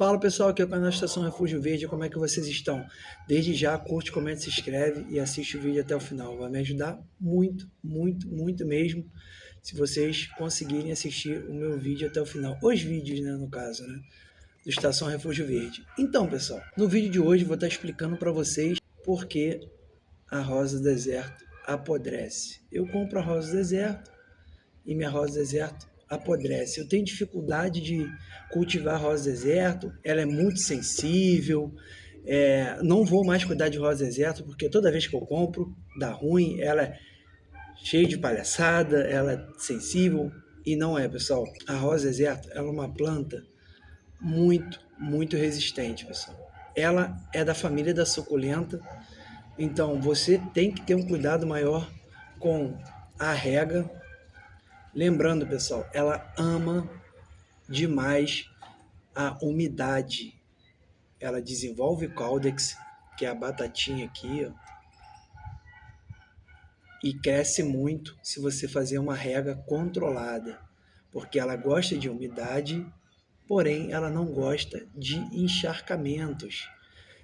Fala pessoal, aqui é o canal Estação Refúgio Verde, como é que vocês estão? Desde já, curte, comenta, se inscreve e assiste o vídeo até o final. Vai me ajudar muito, muito, muito mesmo, se vocês conseguirem assistir o meu vídeo até o final. Os vídeos, né, no caso, né, do Estação Refúgio Verde. Então, pessoal, no vídeo de hoje eu vou estar explicando para vocês por que a rosa do deserto apodrece. Eu compro a rosa do deserto e minha rosa do deserto apodrece. Eu tenho dificuldade de cultivar a rosa do deserto, ela é muito sensível, não vou mais cuidar de rosa do deserto, porque toda vez que eu compro, dá ruim, ela é cheia de palhaçada, ela é sensível, e não é, pessoal. A rosa do deserto, ela é uma planta muito, muito resistente, pessoal. Ela é da família da suculenta, então você tem que ter um cuidado maior com a rega. Lembrando, pessoal, ela ama demais a umidade. Ela desenvolve caudex, que é a batatinha aqui, ó, e cresce muito se você fazer uma rega controlada, porque ela gosta de umidade, porém ela não gosta de encharcamentos.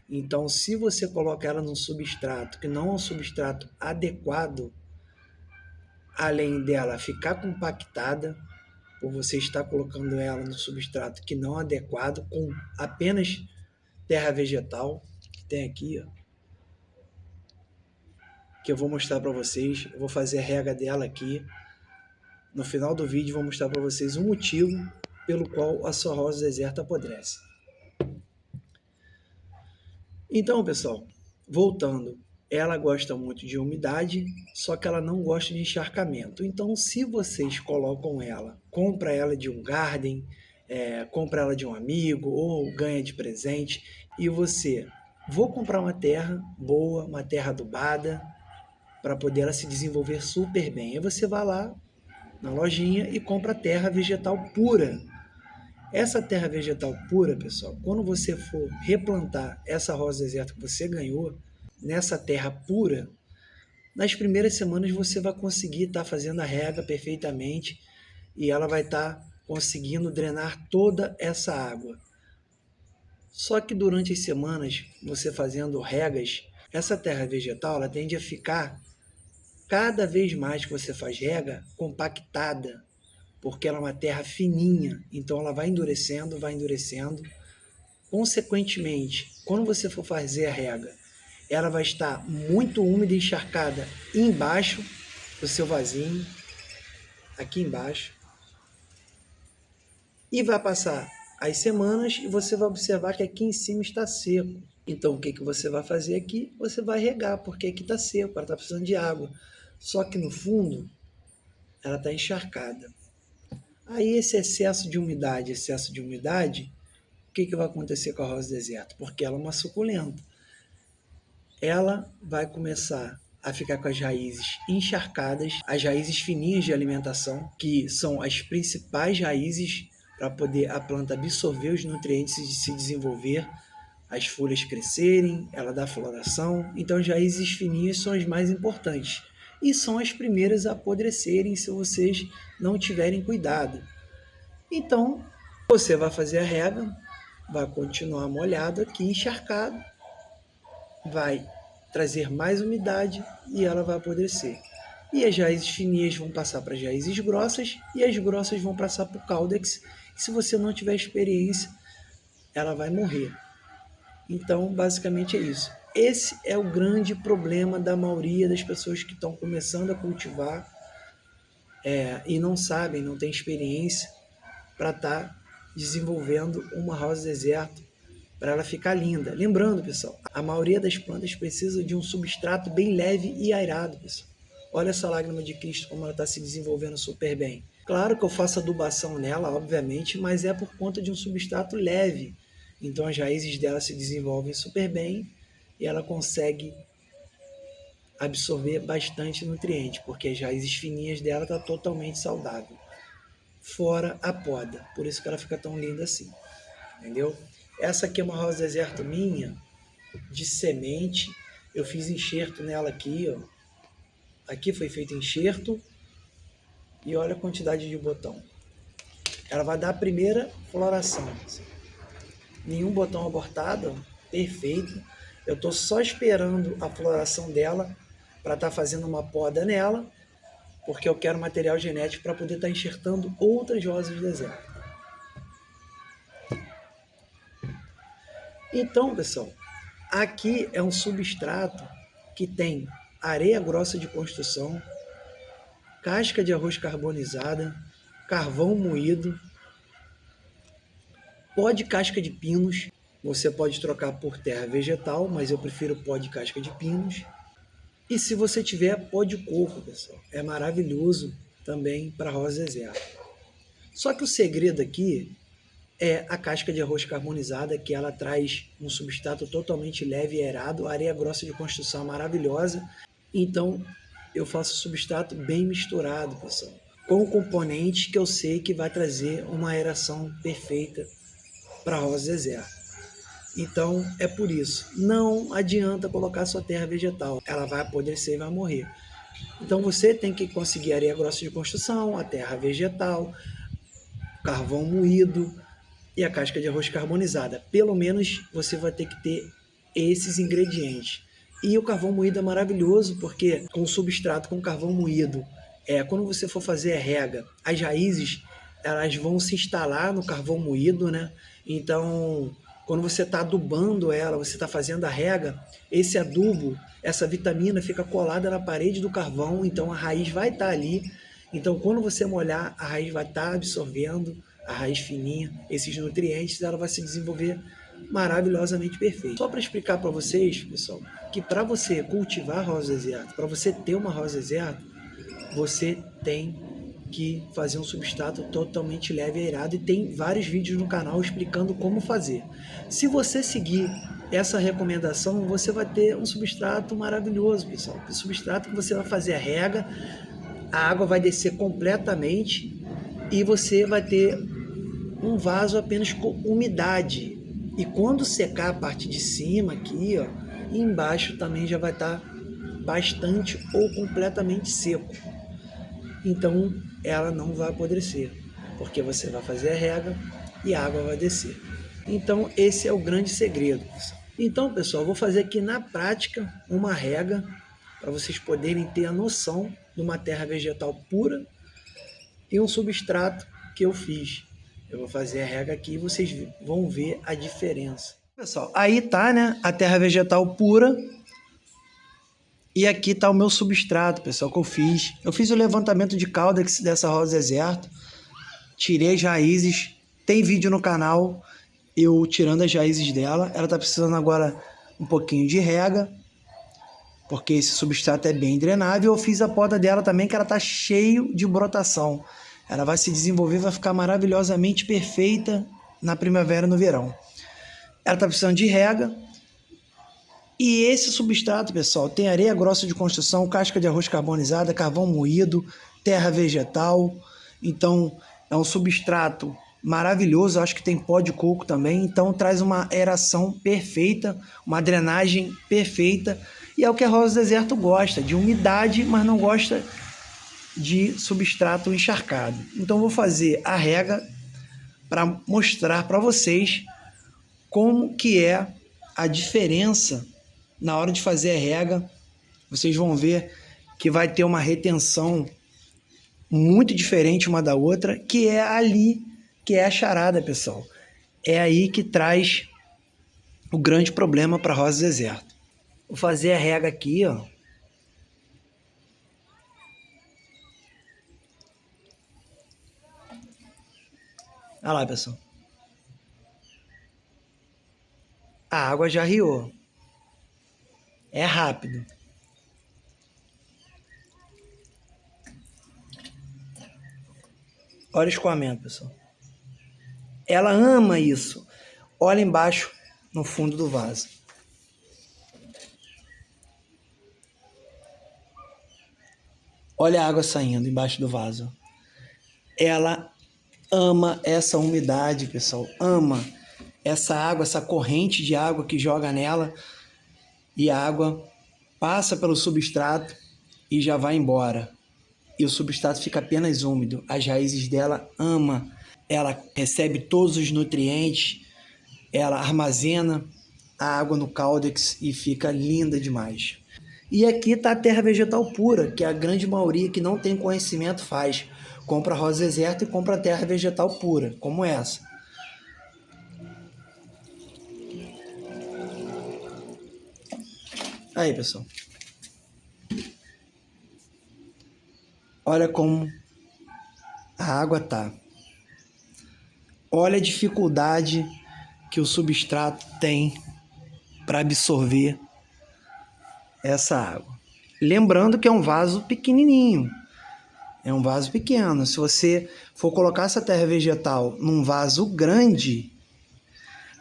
Então, se você coloca ela num substrato que não é um substrato adequado, além dela ficar compactada, por você estar colocando ela no substrato que não é adequado, com apenas terra vegetal, que tem aqui, ó, que eu vou mostrar para vocês. Eu vou fazer a rega dela aqui. No final do vídeo vou mostrar para vocês o motivo pelo qual a sua rosa do deserto apodrece. Então, pessoal, voltando, ela gosta muito de umidade, só que ela não gosta de encharcamento. Então, se vocês colocam ela, compra ela de um garden, compra ela de um amigo ou ganha de presente, e você, vou comprar uma terra boa, uma terra adubada, para poder ela se desenvolver super bem. Aí você vai lá na lojinha e compra terra vegetal pura. Essa terra vegetal pura, pessoal, quando você for replantar essa rosa do deserto que você ganhou, nessa terra pura, nas primeiras semanas você vai conseguir estar fazendo a rega perfeitamente e ela vai estar conseguindo drenar toda essa água. Só que durante as semanas, você fazendo regas, essa terra vegetal ela tende a ficar, cada vez mais que você faz rega, compactada, porque ela é uma terra fininha, então ela vai endurecendo, vai endurecendo. Consequentemente, quando você for fazer a rega, ela vai estar muito úmida e encharcada embaixo do seu vasinho, aqui embaixo, e vai passar as semanas e você vai observar que aqui em cima está seco. Então o que você vai fazer aqui? Você vai regar, porque aqui está seco, ela está precisando de água. Só que no fundo, ela está encharcada. Aí esse excesso de umidade, o que vai acontecer com a rosa do deserto? Porque ela é uma suculenta. Ela vai começar a ficar com as raízes encharcadas, as raízes fininhas de alimentação, que são as principais raízes para poder a planta absorver os nutrientes e se desenvolver, as folhas crescerem, ela dá floração. Então as raízes fininhas são as mais importantes e são as primeiras a apodrecerem se vocês não tiverem cuidado. Então você vai fazer a rega, vai continuar molhado aqui, encharcado, vai trazer mais umidade e ela vai apodrecer. E as raízes fininhas vão passar para as raízes grossas e as grossas vão passar para o caudex. E se você não tiver experiência, ela vai morrer. Então, basicamente é isso. Esse é o grande problema da maioria das pessoas que estão começando a cultivar e não sabem, não têm experiência para estar desenvolvendo uma rosa deserto para ela ficar linda. Lembrando, pessoal, a maioria das plantas precisa de um substrato bem leve e airado, pessoal. Olha essa lágrima de Cristo, como ela está se desenvolvendo super bem. Claro que eu faço adubação nela, obviamente, mas é por conta de um substrato leve. Então as raízes dela se desenvolvem super bem e ela consegue absorver bastante nutriente, porque as raízes fininhas dela estão totalmente saudável. Fora a poda, por isso que ela fica tão linda assim, entendeu? Essa aqui é uma rosa deserto minha, de semente. Eu fiz enxerto nela aqui, ó. Aqui foi feito enxerto. E olha a quantidade de botão. Ela vai dar a primeira floração. nenhum botão abortado, perfeito. Eu estou só esperando a floração dela para estar fazendo uma poda nela, porque eu quero material genético para poder estar enxertando outras rosas do deserto. Então, pessoal, aqui é um substrato que tem areia grossa de construção, casca de arroz carbonizada, carvão moído, pó de casca de pinos. Você pode trocar por terra vegetal, mas eu prefiro pó de casca de pinos. E se você tiver pó de coco, pessoal, é maravilhoso também para rosa deserta. Só que o segredo aqui é a casca de arroz carbonizada, que ela traz um substrato totalmente leve e aerado, areia grossa de construção maravilhosa. Então eu faço substrato bem misturado, pessoal, com componentes que eu sei que vai trazer uma aeração perfeita para a rosa deserta. Então é por isso, não adianta colocar sua terra vegetal, ela vai apodrecer e vai morrer. Então você tem que conseguir areia grossa de construção, a terra vegetal, carvão moído e a casca de arroz carbonizada. Pelo menos você vai ter que ter esses ingredientes. E o carvão moído é maravilhoso, porque com substrato com carvão moído, quando você for fazer a rega, as raízes elas vão se instalar no carvão moído, né? Então, quando você está adubando ela, você está fazendo a rega, esse adubo, essa vitamina fica colada na parede do carvão, então a raiz vai estar ali. Então, quando você molhar, a raiz vai estar absorvendo, a raiz fininha, esses nutrientes, ela vai se desenvolver maravilhosamente perfeito. Só para explicar para vocês, pessoal, que para você cultivar rosa deserta, para você ter uma rosa deserta, você tem que fazer um substrato totalmente leve e aerado, e tem vários vídeos no canal explicando como fazer. Se você seguir essa recomendação, você vai ter um substrato maravilhoso, pessoal. O substrato que você vai fazer a rega, a água vai descer completamente e você vai ter um vaso apenas com umidade. E quando secar a parte de cima aqui, ó, e embaixo também já vai estar bastante ou completamente seco. Então ela não vai apodrecer, porque você vai fazer a rega e a água vai descer. Então esse é o grande segredo. Então, pessoal, eu vou fazer aqui na prática uma rega para vocês poderem ter a noção de uma terra vegetal pura e um substrato que eu fiz. Eu vou fazer a rega aqui e vocês vão ver a diferença. Pessoal, aí tá, né, a terra vegetal pura. E aqui tá o meu substrato, pessoal, que eu fiz. Eu fiz o levantamento de caudex dessa rosa deserta. Tirei as raízes. Tem vídeo no canal eu tirando as raízes dela. Ela tá precisando agora um pouquinho de rega, porque esse substrato é bem drenável. Eu fiz a poda dela também, que ela tá cheio de brotação. Ela vai se desenvolver, vai ficar maravilhosamente perfeita na primavera e no verão. Ela tá precisando de rega. E esse substrato, pessoal, tem areia grossa de construção, casca de arroz carbonizada, carvão moído, terra vegetal. Então, é um substrato maravilhoso. Eu acho que tem pó de coco também. Então, traz uma aeração perfeita, uma drenagem perfeita. E é o que a rosa deserto gosta, de umidade, mas não gosta de substrato encharcado. Então, vou fazer a rega para mostrar para vocês como que é a diferença. Na hora de fazer a rega, vocês vão ver que vai ter uma retenção muito diferente uma da outra, que é ali, que é a charada, pessoal. É aí que traz o grande problema para a rosa deserta. Vou fazer a rega aqui, ó. Olha lá, pessoal. A água já riou. É rápido. Olha o escoamento, pessoal. Ela ama isso. Olha embaixo, no fundo do vaso. Olha a água saindo embaixo do vaso. Ela ama essa umidade, pessoal. Ama essa água, essa corrente de água que joga nela. E a água passa pelo substrato e já vai embora. E o substrato fica apenas úmido. As raízes dela ama, ela recebe todos os nutrientes ela armazena a água no Caldex e fica linda demais. E aqui está a terra vegetal pura, que a grande maioria que não tem conhecimento faz. Compra rosa deserta e compra terra vegetal pura, como essa. Aí, pessoal. Olha como a água tá. Olha a dificuldade que o substrato tem para absorver essa água. Lembrando que é um vaso pequenininho. É um vaso pequeno. Se você for colocar essa terra vegetal num vaso grande,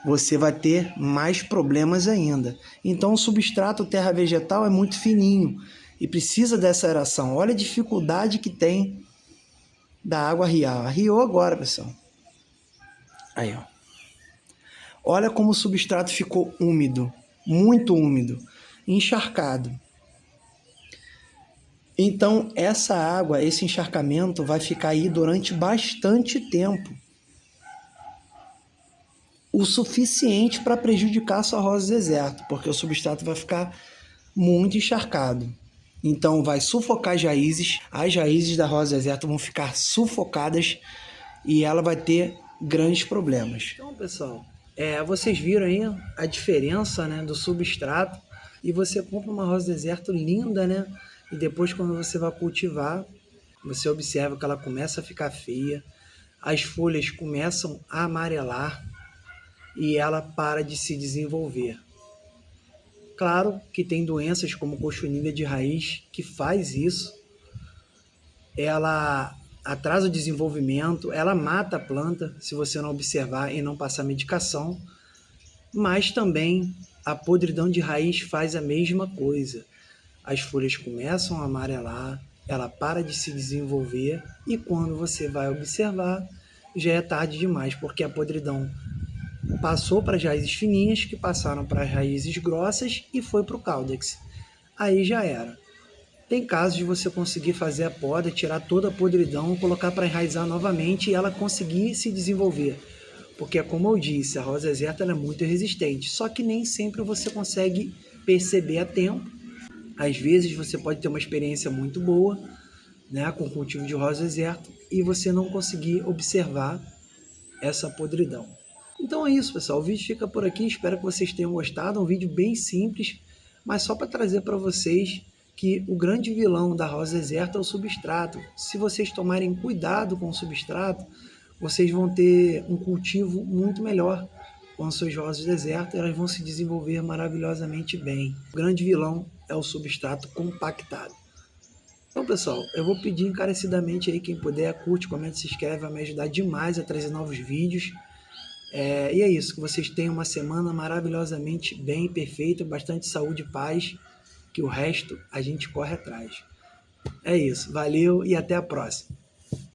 você vai ter mais problemas ainda. Então o substrato terra vegetal é muito fininho e precisa dessa aeração. Olha a dificuldade que tem da água arriar. Arriou agora, pessoal. Aí, ó. Olha como o substrato ficou úmido, muito úmido, encharcado. Então essa água, esse encharcamento vai ficar aí durante bastante tempo. O suficiente para prejudicar a sua rosa deserta, porque o substrato vai ficar muito encharcado. Então vai sufocar as raízes da rosa deserta vão ficar sufocadas e ela vai ter grandes problemas. Então, pessoal, vocês viram aí a diferença, né, do substrato, e você compra uma rosa deserta linda, né? E depois, quando você vai cultivar, você observa que ela começa a ficar feia, as folhas começam a amarelar e ela para de se desenvolver. Claro que tem doenças como cochonilha de raiz que faz isso. Ela atrasa o desenvolvimento, ela mata a planta se você não observar e não passar medicação, mas também a podridão de raiz faz a mesma coisa. As folhas começam a amarelar, ela para de se desenvolver e quando você vai observar, já é tarde demais, porque a podridão passou para as raízes fininhas, que passaram para as raízes grossas e foi para o Caldex. Aí já era. Tem casos de você conseguir fazer a poda, tirar toda a podridão, colocar para enraizar novamente e ela conseguir se desenvolver. Porque, como eu disse, a rosa deserta é muito resistente, só que nem sempre você consegue perceber a tempo. Às vezes você pode ter uma experiência muito boa, né, com o cultivo de rosa deserta e você não conseguir observar essa podridão. Então é isso, pessoal. O vídeo fica por aqui. Espero que vocês tenham gostado. Um vídeo bem simples, mas só para trazer para vocês que o grande vilão da rosa deserta é o substrato. Se vocês tomarem cuidado com o substrato, vocês vão ter um cultivo muito melhor com as suas rosas desertas. Elas vão se desenvolver maravilhosamente bem. O grande vilão é o substrato compactado. Então, pessoal, eu vou pedir encarecidamente aí, quem puder, curte, comenta, se inscreve, vai me ajudar demais a trazer novos vídeos. E é isso, que vocês tenham uma semana maravilhosamente bem, perfeita, bastante saúde e paz, que o resto a gente corre atrás. É isso, valeu e até a próxima.